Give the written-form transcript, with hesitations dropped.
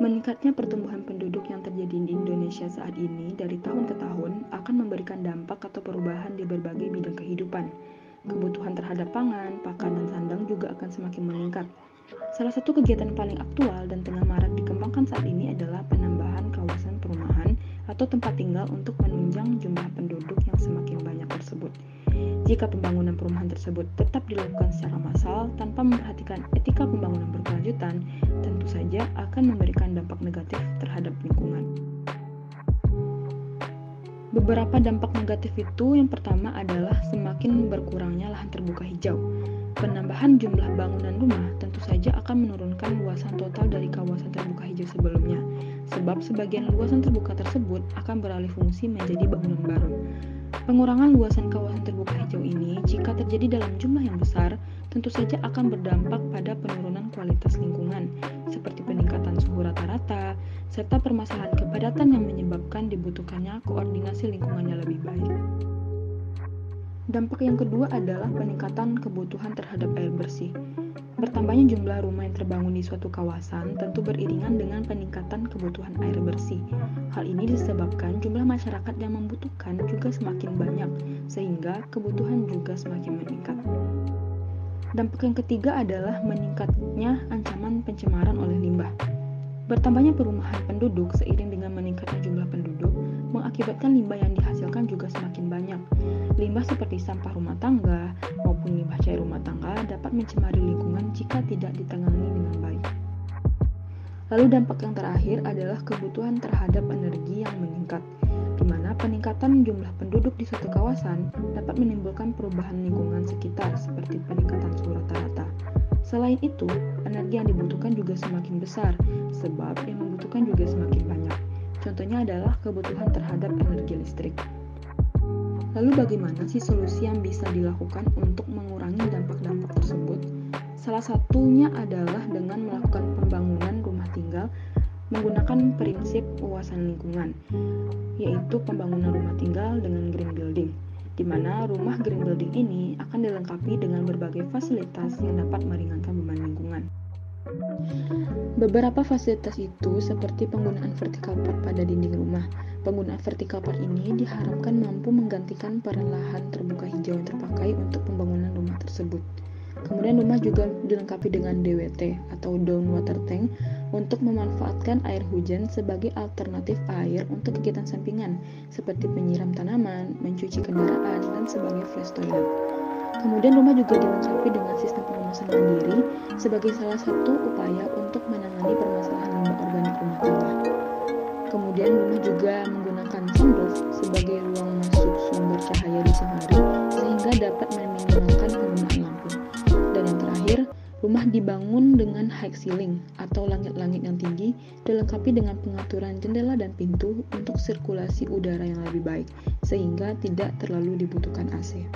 Meningkatnya pertumbuhan penduduk yang terjadi di Indonesia saat ini dari tahun ke tahun akan memberikan dampak atau perubahan di berbagai bidang kehidupan. Kebutuhan terhadap pangan, pakan, dan sandang juga akan semakin meningkat. Salah satu kegiatan paling aktual dan tengah marak dikembangkan saat ini adalah penambahan kawasan perumahan atau tempat tinggal untuk menunjang jumlah penduduk yang semakin banyak tersebut. Jika pembangunan perumahan tersebut tetap dilakukan secara massal tanpa memperhatikan etika pembangunan berkelanjutan, tentu saja akan memberikan dampak negatif terhadap lingkungan. Beberapa dampak negatif itu yang pertama adalah semakin berkurangnya lahan terbuka hijau. Penambahan jumlah bangunan rumah tentu saja akan menurunkan luasan total dari kawasan terbuka hijau sebelumnya, sebab sebagian luasan terbuka tersebut akan beralih fungsi menjadi bangunan baru. Pengurangan luasan kawasan terbuka hijau ini jika terjadi dalam jumlah yang besar, tentu saja akan berdampak pada penurunan kualitas lingkungan, seperti peningkatan suhu rata-rata, serta permasalahan kepadatan yang menyebabkan dibutuhkannya koordinasi lingkungan yang lebih baik. Dampak yang kedua adalah peningkatan kebutuhan terhadap air bersih. Bertambahnya jumlah rumah yang terbangun di suatu kawasan tentu beriringan dengan peningkatan kebutuhan air bersih. Hal ini disebabkan jumlah masyarakat yang membutuhkan juga semakin banyak, sehingga kebutuhan juga semakin meningkat. Dampak yang ketiga adalah meningkatnya ancaman pencemaran oleh limbah. Bertambahnya perumahan penduduk seiring dengan meningkatnya jumlah penduduk mengakibatkan limbah yang dihasilkan juga semakin banyak. Limbah seperti sampah rumah tangga maupun limbah cair rumah tangga dapat mencemari lingkungan jika tidak ditangani dengan baik. Lalu dampak yang terakhir adalah kebutuhan terhadap energi yang meningkat, di mana peningkatan jumlah penduduk di suatu kawasan dapat menimbulkan perubahan lingkungan sekitar seperti peningkatan suhu rata-rata. Selain itu, energi yang dibutuhkan juga semakin besar, sebab yang membutuhkan juga semakin banyak. Contohnya adalah kebutuhan terhadap energi listrik. Lalu bagaimana sih solusi yang bisa dilakukan untuk mengurangi dampak-dampak tersebut? Salah satunya adalah dengan melakukan pembangunan rumah tinggal menggunakan prinsip wawasan lingkungan, yaitu pembangunan rumah tinggal dengan green building, di mana rumah green building ini akan dilengkapi dengan berbagai fasilitas yang dapat meringankan beban lingkungan. Beberapa fasilitas itu seperti penggunaan vertical part pada dinding rumah. Penggunaan vertical part ini diharapkan mampu menggantikan peran lahan terbuka hijau yang terpakai untuk pembangunan rumah tersebut. Kemudian rumah juga dilengkapi dengan DWT atau down water tank untuk memanfaatkan air hujan sebagai alternatif air untuk kegiatan sampingan seperti penyiram tanaman, mencuci kendaraan, dan sebagai flush toilet. Kemudian rumah juga dilengkapi dengan sistem pengemasan mandiri sebagai salah satu upaya untuk menangani permasalahan limbah organik rumah tangga. Kemudian rumah juga menggunakan sunroof sebagai ruang masuk sumber cahaya di siang hari sehingga dapat meminimalkan penggunaan lampu. Dan yang terakhir, rumah dibangun dengan high ceiling atau langit-langit yang tinggi dilengkapi dengan pengaturan jendela dan pintu untuk sirkulasi udara yang lebih baik sehingga tidak terlalu dibutuhkan AC.